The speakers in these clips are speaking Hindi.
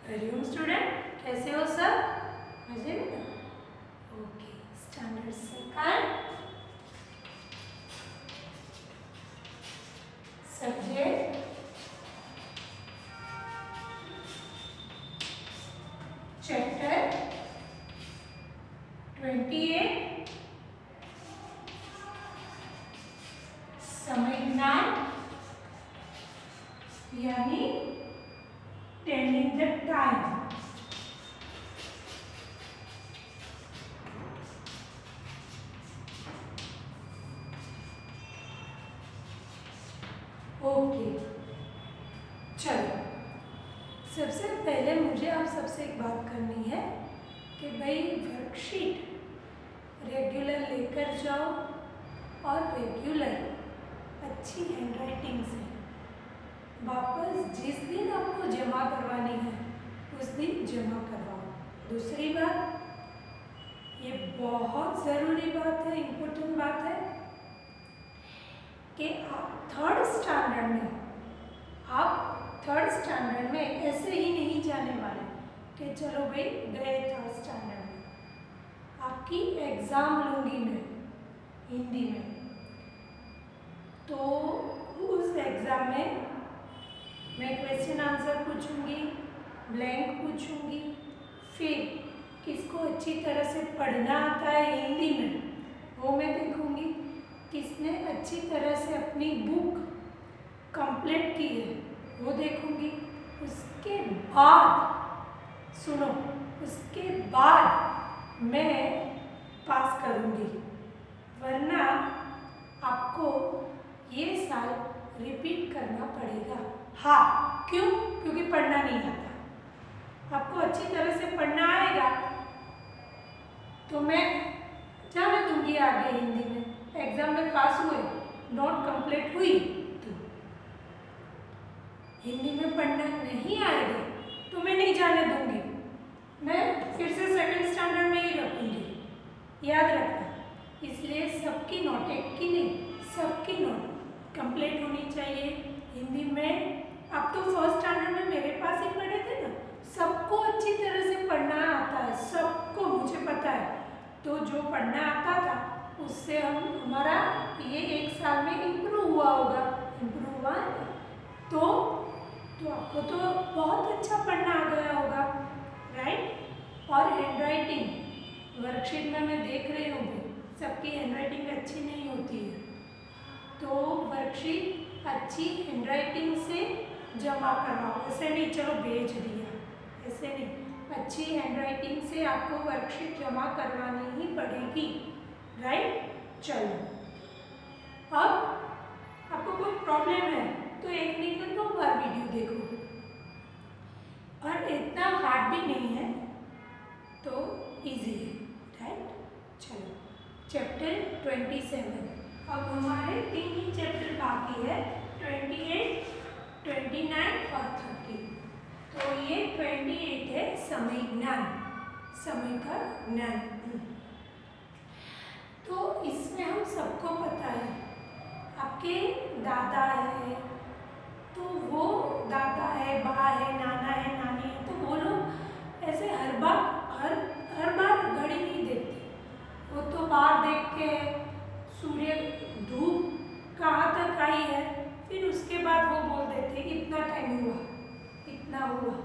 हरिओम स्टूडेंट, कैसे हो सब? मजे में ना? Okay, standard second, subject chapter 28 समय ज्ञान यानी टेलिंग द टाइम। ओके, चलो सबसे पहले मुझे आप सबसे एक बात करनी है कि भाई वर्कशीट रेगुलर लेकर जाओ और रेगुलर अच्छी हैंडराइटिंग से वापस जिस दिन आपको जमा करवानी है उस दिन जमा करवाओ। दूसरी बात, ये बहुत ज़रूरी बात है, इम्पोर्टेंट बात है कि आप थर्ड स्टैंडर्ड में ऐसे ही नहीं जाने वाले कि चलो भाई गए थर्ड स्टैंडर्ड में। आपकी एग्ज़ाम लूँगी मैं हिंदी में, तो उस एग्ज़ाम में मैं क्वेश्चन आंसर पूछूंगी, ब्लैंक पूछूंगी, फिर किसको अच्छी तरह से पढ़ना आता है हिंदी में वो मैं देखूंगी, किसने अच्छी तरह से अपनी बुक कंप्लीट की है वो देखूंगी। उसके बाद सुनो, उसके बाद मैं पास करूंगी, वरना आपको ये साल रिपीट करना पड़ेगा। हाँ, क्यों? क्योंकि पढ़ना नहीं आता। आपको अच्छी तरह से पढ़ना आएगा तो मैं जाने दूंगी आगे हिंदी में। एग्जाम में पास हुए, नोट कंप्लीट हुई, तो हिंदी में पढ़ना नहीं आएगा तो मैं नहीं जाने दूंगी, मैं फिर से सेकंड स्टैंडर्ड में ही रखूंगी। याद रखना, इसलिए सबकी नोट, एक की नहीं, सबकी नोट कंप्लीट होनी चाहिए हिंदी में। अब तो फर्स्ट स्टैंडर्ड में मेरे पास ही पढ़े थे ना, सबको अच्छी तरह से पढ़ना आता है, सबको, मुझे पता है। तो जो पढ़ना आता था उससे हमारा ये एक साल में इम्प्रूव हुआ होगा, इम्प्रूव हुआ है तो आपको तो बहुत अच्छा पढ़ना आ गया होगा, राइट। और हैंडराइटिंग वर्कशीट में मैं देख रही हूँ सबकी हैंडराइटिंग अच्छी नहीं होती है, तो वर्कशीट अच्छी हैंडराइटिंग से जमा करवाओ। ऐसे नहीं चलो भेज दिया, ऐसे नहीं, अच्छी हैंडराइटिंग से आपको वर्कशीट जमा करवानी ही पड़ेगी, राइट। चलो, अब आपको कोई प्रॉब्लम है तो एक नहीं तो 2 बार वीडियो देखो, और इतना हार्ड भी नहीं है तो इजी है, राइट। चलो, चैप्टर 27, अब हमारे 3 ही चैप्टर बाकी है, 28, 29 और 30। तो ये 28 है समय ज्ञान, समय का ज्ञान। तो इसमें हम सबको पता है आपके दादा है तो वो दादा है, बा है, नाना है, नानी है, तो वो लोग ऐसे हर बार घड़ी नहीं देखते, वो तो बाहर देख के सूर्य धूप कहाँ तक आई है, फिर उसके बाद वो बोल देते इतना टाइम हुआ, इतना हुआ,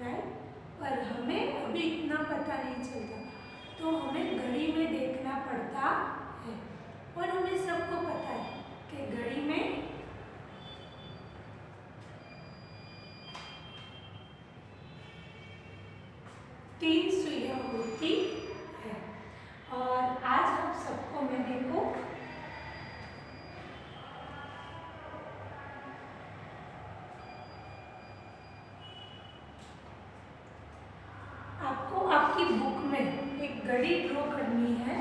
राइट। पर हमें अभी इतना पता नहीं चलता, तो हमें घड़ी में देखना पड़ता है। और हमें सबको पता है कि घड़ी में 3 सुइयां होती है। और आज आप सबको मैं देखो आपको आपकी बुक में एक घड़ी ड्रॉ करनी है।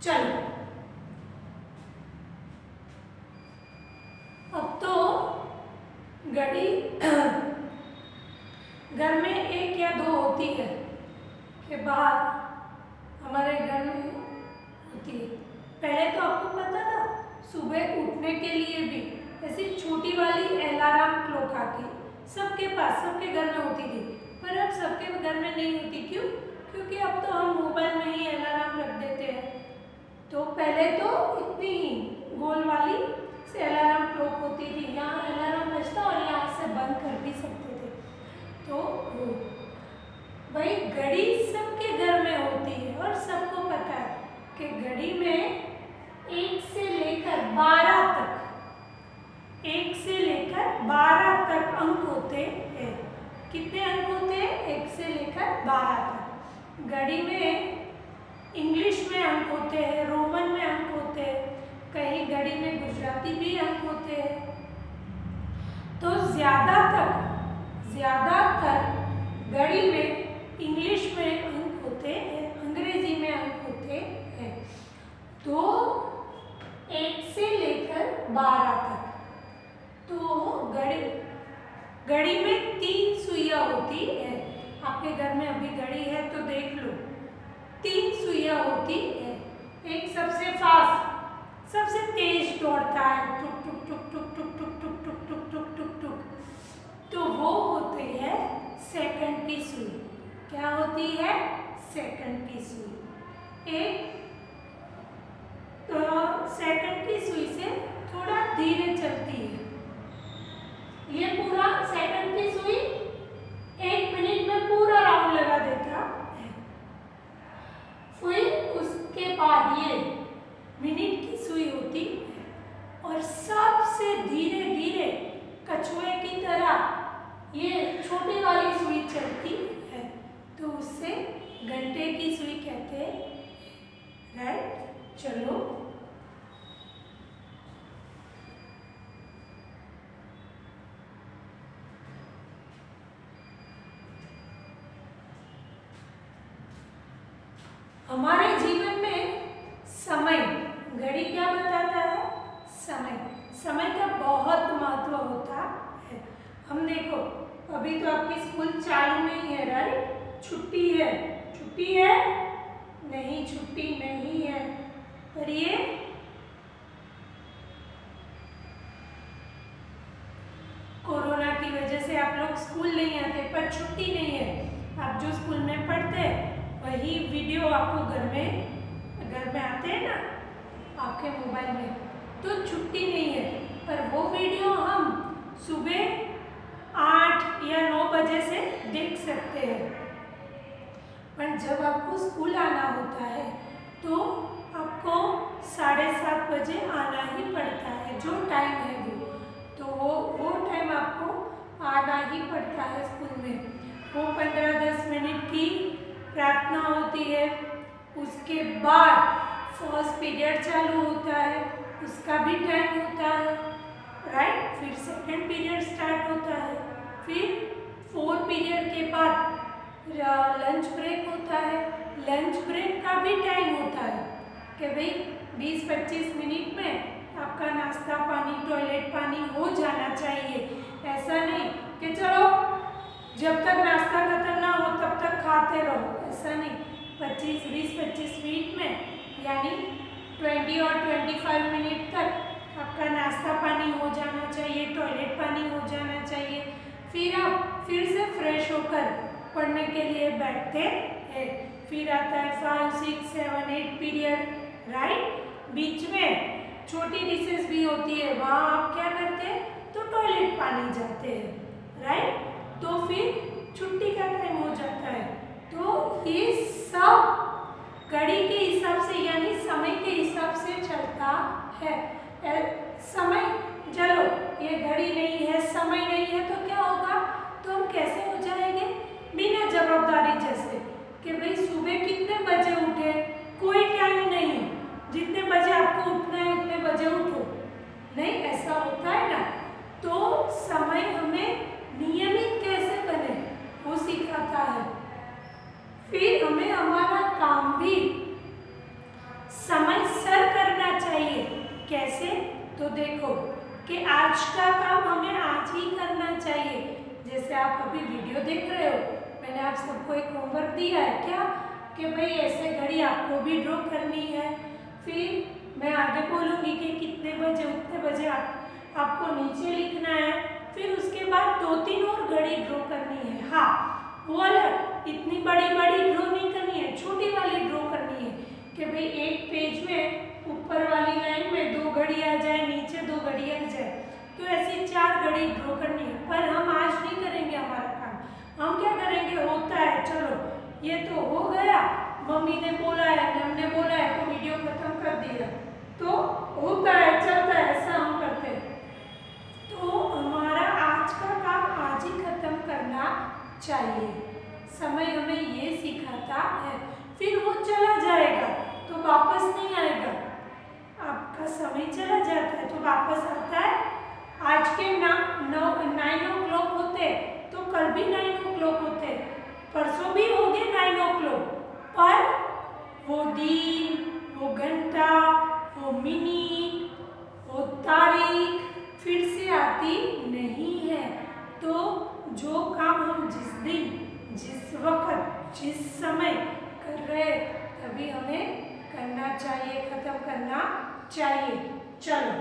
चलो अब तो घड़ी घर में एक या दो होती है कि बाहर हमारे घर में होती है। पहले तो आपको पता था सुबह उठने के लिए भी ऐसी छोटी वाली अलार्म क्लॉक आती सबके पास, सबके घर में होती थी, पर अब सबके घर में नहीं होती। क्यों? क्योंकि अब तो हम मोबाइल में ही अलार्म रख देते हैं। तो पहले तो इतनी ही गोल वाली से अलार्म क्लॉक होती थी, यहाँ अलार्म बजता और यहाँ से बंद कर भी सकते थे। तो भाई घड़ी सबके घर में होती है और सबको पता है कि घड़ी में 1 से लेकर 12 तक, 1 से लेकर 12 तक अंक होते हैं। कितने अंक होते हैं? 1 से लेकर 12 तक। घड़ी में इंग्लिश में अंक होते हैं, रोमन में अंक होते हैं, कहीं घड़ी में गुजराती भी अंक होते हैं। तो ज़्यादातर घड़ी में इंग्लिश में अंक होते हैं, अंग्रेजी में अंक होते हैं। तो 1 से लेकर 12 तक। तो घड़ी में 3 सुइयां होती है। आपके घर में अभी घड़ी है तो देख लो, 3 सुइयां होती है। एक सबसे फास्ट, सबसे तेज दौड़ता है, टुक टुक टुक टुक टुक टुक टुक टुक टुक टुक टुक टुक, तो वो होती है सेकंड की सुई। क्या होती है? सेकंड की सुई। एक तो सेकंड की सुई से थोड़ा धीरे चलती है। ये पूरा सेकंड की सुई 1 मिनट में पूरा राउंड लगा देता है। फिर उसके बाद ये मिनट की सुई होती है और सबसे धीरे धीरे कछुए की तरह ये छोटी वाली सुई चलती है, तो उससे घंटे की सुई कहते हैं। राइट? चलो हमारे जीवन में समय, घड़ी क्या बताता है? समय का बहुत महत्व होता है। हम देखो अभी तो आपकी स्कूल चालू नहीं है, राइट? छुट्टी है नहीं, छुट्टी नहीं है। पर ये कोरोना की वजह से आप लोग स्कूल नहीं आते, पर छुट्टी नहीं है। आप जो स्कूल में पढ़ते वही वीडियो आपको घर में आते हैं ना आपके मोबाइल में, तो छुट्टी नहीं है। पर वो वीडियो हम सुबह 8 या 9 बजे से देख सकते हैं। पर जब आपको स्कूल आना होता है तो आपको 7:30 बजे आना ही पड़ता है, जो टाइम है तो वो टाइम आपको आना ही पड़ता है स्कूल में। वो 15-10 मिनट की प्रार्थना होती है, उसके बाद फर्स्ट पीरियड चालू होता है, उसका भी टाइम होता है, राइट? फिर सेकंड पीरियड स्टार्ट होता है, फिर 4 पीरियड के बाद लंच ब्रेक होता है। लंच ब्रेक का भी टाइम होता है कि भाई 20-25 मिनट में आपका नाश्ता पानी, टॉयलेट पानी हो जाना चाहिए। ऐसा नहीं कि चलो जब तक नाश्ता खत्म ना हो तब तक खाते रहो, ऐसा नहीं। 20-25 मिनट में यानी 20 और 25 मिनट तक आपका नाश्ता पानी हो जाना चाहिए, टॉयलेट पानी हो जाना चाहिए। फिर आप फिर से फ्रेश होकर पढ़ने के लिए बैठते हैं। फिर आता है 5, 6, 7, 8 पीरियड, राइट? बीच में छोटी रिसेस भी होती है, वहाँ आप क्या करते हैं? तो टॉयलेट पानी जाते हैं, राइट? तो फिर छुट्टी का टाइम हो जाता है। तो ये सब घड़ी के हिसाब से यानी समय के हिसाब से चलता है। समय, चलो ये घड़ी नहीं है, समय नहीं है, तो क्या होगा? तो हम कैसे हो जाएंगे? बिना जवाबदारी जैसे कि भाई सुबह कितने बजे उठे, कोई टाइम नहीं, जितने बजे आपको उठना है उतने बजे उठो, नहीं, ऐसा होता है ना। तो समय हमें नियमित कैसे बने वो सिखाता है। फिर हमें हमारा काम भी समय देखो कि आज का काम हमें आज ही करना चाहिए। जैसे आप अभी वीडियो देख रहे हो, मैंने आप सबको एक होमवर्क दिया है क्या कि भाई ऐसे घड़ी आपको भी ड्रॉ करनी है। फिर मैं आगे बोलूँगी कि कितने बजे उतने बजे आपको नीचे लिखना है। फिर उसके बाद 2-3 और घड़ी ड्रॉ करनी है। हाँ, वो अलग इतनी बड़ी बड़ी ड्रॉ नहीं करनी है, छोटी वाली ड्रॉ करनी है कि भाई एक पेज में ऊपर वाली लाइन में 2 घड़ी आ जाए, नीचे 2 घड़ी आ जाए, तो ऐसी 4 घड़ी ड्रॉ करनी है। पर हम आज नहीं करेंगे हमारा काम। हम क्या करेंगे, होता है चलो ये तो हो गया, मम्मी ने बोला है, हमने बोला है तो वीडियो खत्म कर दिया, तो होता है चलता है, ऐसा हम करते हैं। तो हमारा आज का काम आज ही खत्म करना चाहिए। समय हमें ये सिखाता है। फिर वो चला जाएगा तो वापस नहीं आएगा। आपका समय चला जाता है तो वापस आता है। आज के 9 o'clock होते तो कल भी 9 o'clock होते, परसों भी हो गए 9 o'clock, पर वो दिन, वो घंटा, वो मिनट, वो तारीख फिर से आती नहीं है। तो जो काम हम जिस दिन, जिस वक्त, जिस समय कर रहे तभी हमें करना चाहिए, खत्म करना चाहिए। चलो,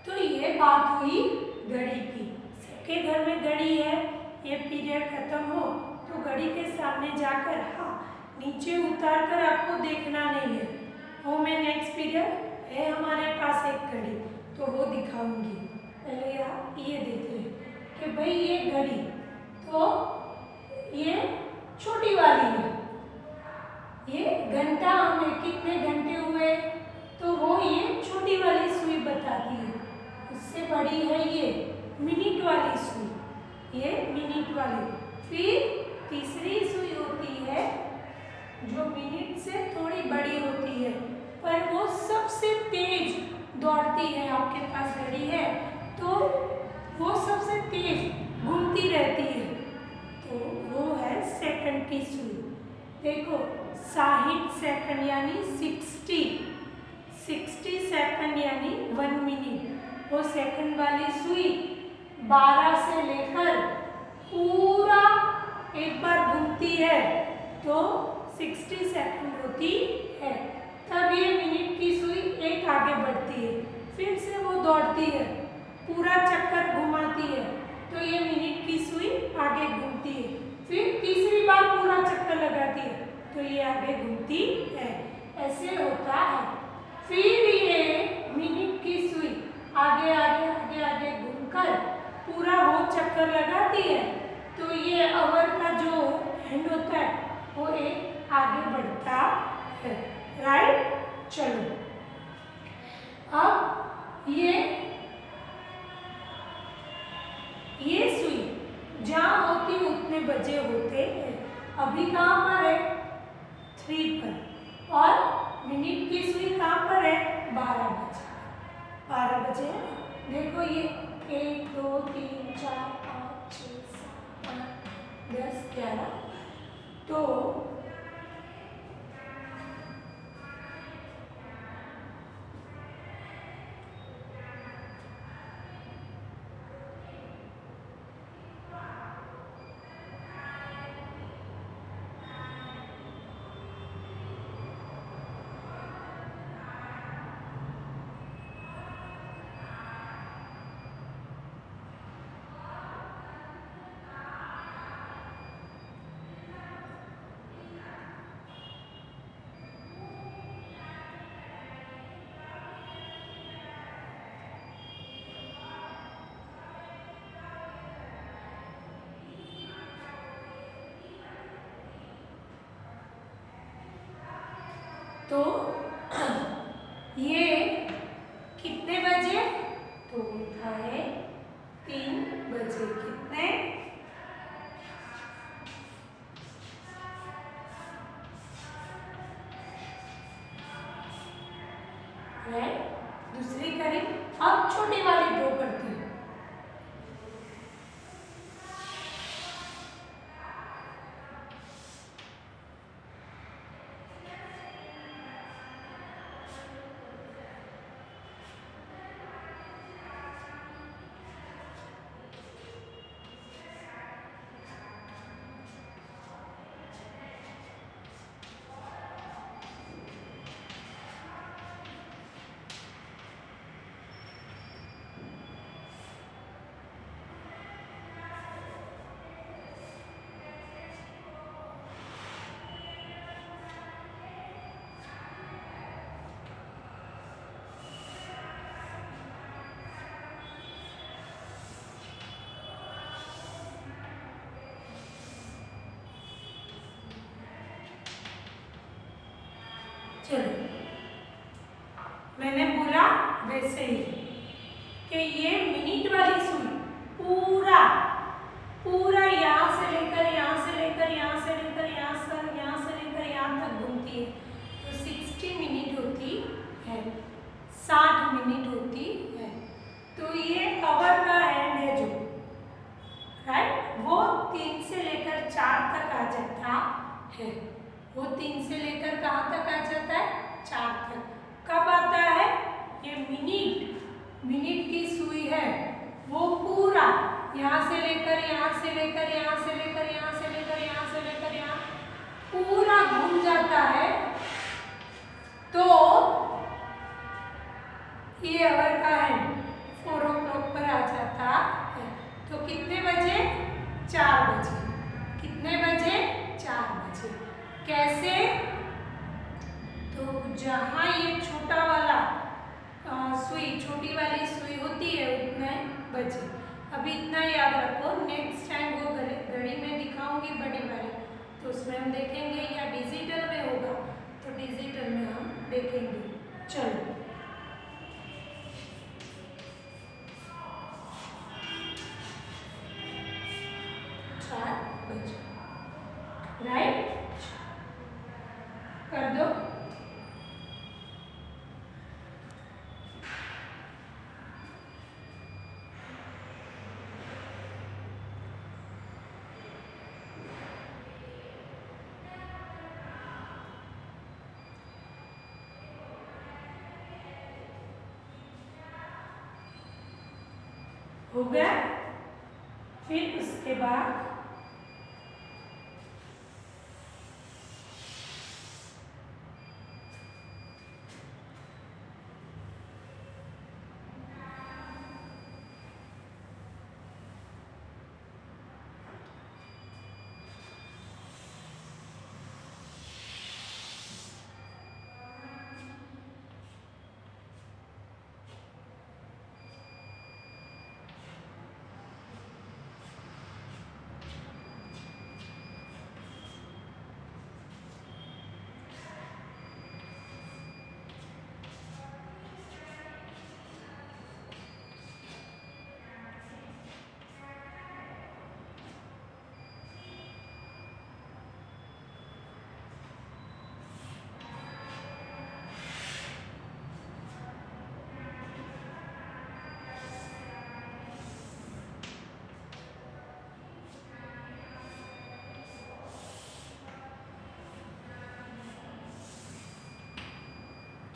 तो ये बात हुई घड़ी की। सबके घर में घड़ी है। ये पीरियड खत्म हो तो घड़ी के सामने जाकर हाँ नीचे उतार कर आपको देखना नहीं है। वो मैं नेक्स्ट पीरियड है हमारे पास एक घड़ी, तो वो दिखाऊंगी। पहले ये देख ले कि भाई ये घड़ी तो ये छोटी वाली है। ये घंटा हमें कितने घंटे हुए, तो वो ये छोटी वाली सुई बताती है। उससे बड़ी है ये मिनट वाली सुई, ये मिनट वाली। फिर तीसरी सुई होती है जो मिनट से थोड़ी बड़ी होती है, पर वो सबसे तेज दौड़ती है। आपके पास घड़ी है तो वो सबसे तेज घूमती रहती है, तो वो है सेकंड की सुई। देखो 60 सेकंड यानी 60 सेकंड यानी 1 मिनट। वो सेकंड वाली सुई 12 से लेकर पूरा एक बार घूमती है तो 60 सेकंड होती है। तब ये मिनट की सुई एक आगे बढ़ती है, फिर से वो दौड़ती है, पूरा चक्कर घुमाती है, तो ये मिनट की सुई आगे घूमती है। फिर तीसरी बार पूरा चक्कर लगाती है तो ये आगे घूमती है। ऐसे होता है। फिर ये मिनट की सुई आगे आगे आगे आगे घूमकर पूरा वो चक्कर लगाती है, तो ये आवर का जो एंड होता है वो एक आगे बढ़ता है। राइट, चलो अब ये सुई जहाँ होती उतने बजे होते हैं। अभी कहाँ पर है, 3 पर, और मिनट की सुई कहाँ पर है, 12 बजे। 12 बजे देखो ये 1 2 3 4 5 6 7 8 10 11, तो तो ये कितने बजे, तो उठा है 3 बजे। कितने, दूसरी करी। अब छोटी वाली ड्रॉ करती हूँ। चलो, मैंने बोला वैसे ही कि ये मिनट वाली सुई पूरा पूरा यहाँ से लेकर यहाँ से लेकर यहाँ से लेकर यहाँ से लेकर यहाँ तक घूमती है, तो 60 मिनट होती है, 60 मिनट होती है। तो ये आवर का हैंड है जो, राइट, वो 3 से लेकर 4 तक आ जाता है। वो 3 से लेकर कहाँ तक आ जाता है? 4 तक। कब आता है? ये मिनट की सुई है, वो पूरा यहाँ से लेकर यहाँ से लेकर यहाँ से लेकर यहाँ से लेकर यहाँ से लेकर यहाँ पूरा घूम जाता है, तो ये आवर का है 4 o'clock पर आ जाता है। तो कितने बजे? 4 बजे। कितने बजे? 4 बजे। कैसे? तो जहाँ ये छोटा वाला सुई, छोटी वाली सुई होती है उतने बजे। अभी इतना याद रखो, नेक्स्ट टाइम वो घड़ी में दिखाऊंगी बड़ी वाली, तो उसमें हम देखेंगे, या डिजिटल में होगा तो डिजिटल में हम देखेंगे। चलो, राइट, कर दो। हो गया। फिर उसके बाद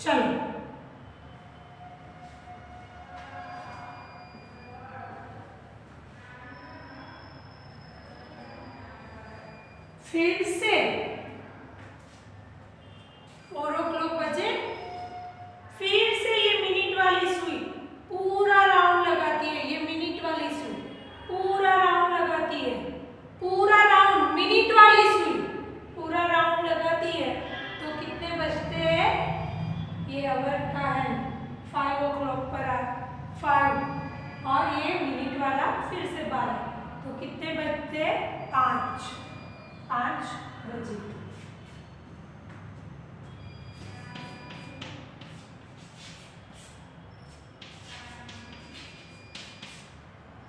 चलो, फिर से 4 o'clock बजे फिर से ये मिनट वाली सुई पूरा राउंड लगाती है। ये मिनट वाली सुई पूरा राउंड लगाती है, पूरा राउंड मिनट वाली सुई पूरा राउंड लगाती है। तो कितने बजते हैं? ये आवर का है 5 o'clock पर 5, और ये मिनट वाला फिर से 12, तो कितने बजते? 5 बजे।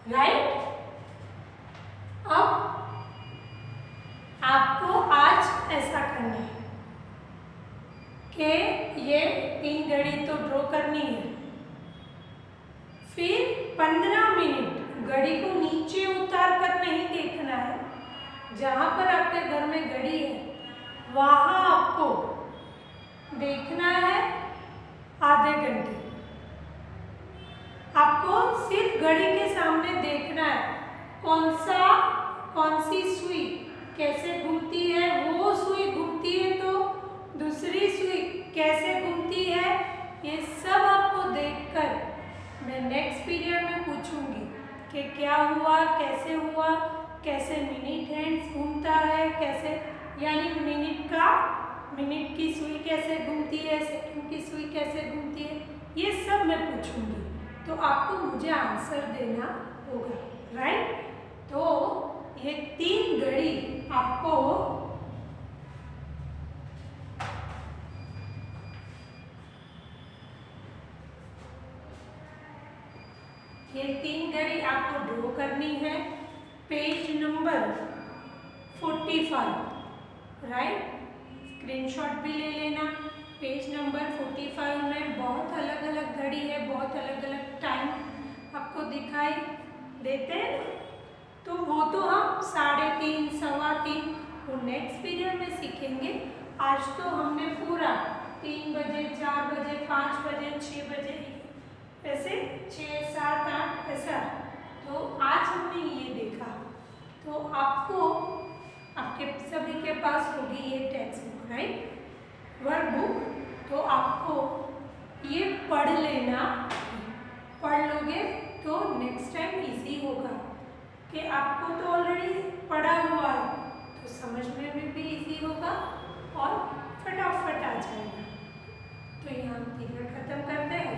राइट, अब आपको आज ऐसा करना है कि ये 3 घड़ी तो ड्रॉ करनी है, फिर 15 मिनट घड़ी को नीचे उतार कर नहीं देखना है। जहाँ पर आपके घर में घड़ी है वहाँ आपको देखना है आधे घंटे। आपको सिर्फ घड़ी के सामने देखना है कौन सी सुई कैसे घूमती है। वो सुई घूमती है तो दूसरी सुई कैसे घूमती है, ये सब आपको देखकर मैं नेक्स्ट पीरियड में पूछूंगी कि क्या हुआ, कैसे मिनट हैंड्स घूमता है, कैसे यानी मिनट की सुई कैसे घूमती है, सेकंड की सुई कैसे घूमती है, ये सब मैं पूछूंगी। तो आपको मुझे आंसर देना होगा, राइट। तो ये 3 घड़ी आपको ये 3 घड़ी आपको ड्रॉ करनी है पेज नंबर 45, राइट। स्क्रीनशॉट भी ले लेना। पेज नंबर 45 में बहुत अलग अलग घड़ी है, बहुत अलग अलग टाइम आपको दिखाई देते हैं। तो वो तो हम 3:30, 3:15 वो नेक्स्ट पीरियड में सीखेंगे। आज तो हमने पूरा 3 बजे, 4 बजे, 5 बजे, 6 बजे, ऐसे 6, 7, 8 ऐसा, तो आज हमने ये देखा। तो आपको, आपके सभी के पास होगी ये text book, right, work book. तो आपको ये पढ़ लेना, पढ़ लोगे तो नेक्स्ट टाइम इजी होगा कि आपको तो ऑलरेडी पढ़ा हुआ है तो समझने में भी इजी होगा और फटाफट आ जाएगा। तो यहाँ पीरियड खत्म करते हैं।